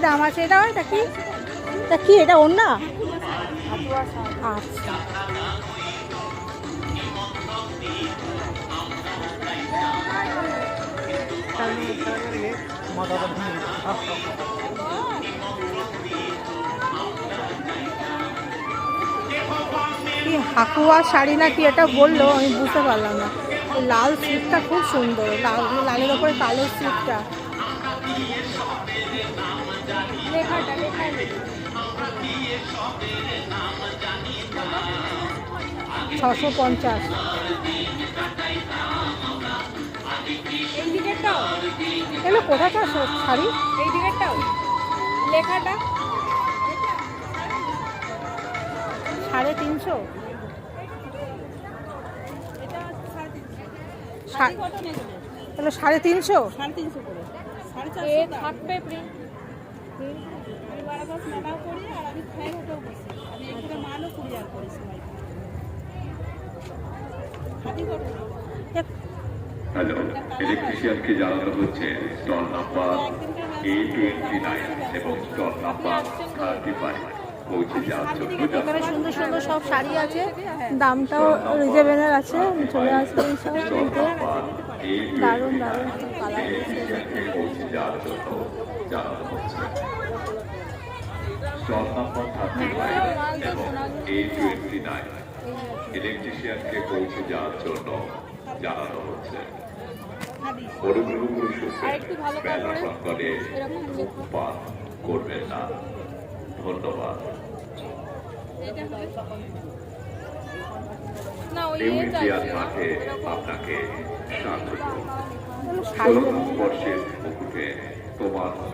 দাম আছে এটা? এটা কি, এটা কি, এটা ওর না? আচ্ছা, কি হাকুয়া শাড়ি না কি এটা বললো, আমি বুঝতে পারলাম না। লাল স্লিপটা খুব সুন্দর, লাল লালের ওপরে কালো স্লিপটা। 650। এগুলো কোথাকার শাড়ি? এই দিকেরটাও লেখাটা 350। এটা 350 তাহলে 350। 350 করে 450 এ থাকবে প্রিন্ট। আমি বারাবাস মেলাও করি আর আমি ফ্যান ওটাও বসি। আমি এখানে মালও কুরিয়ার করি সবাই। খাদি করতে হ্যালো, ইলেকট্রিশিয়ানকে জানানো হচ্ছে স্টল নাম্বার A29 এবং স্টল নাম্বার 35 পৌঁছে যাওয়ার জন্য এখানে সুন্দর সুন্দর সব শাড়ি আছে, দামটাও রিজনেবল আছে, চলে আসবেন সব কিনতে। দারুণ দারুণ কালার। ইলেকট্রিশিয়ানকে পৌঁছে যাওয়ার জন্য জানানো হচ্ছে স্টল নাম্বার 35 এবং A29 ইলেকট্রিশিয়ানকে পৌঁছে যাওয়ার জন্য জানানো হচ্ছে। অনুগ্রহ করে শুনবেন, মেলা প্রাঙ্গণে ধূমপান করবেন না। ধন্যবাদ। ইতিহাস মাঠে আপনাকে স্বাগত। 16 বর্ষের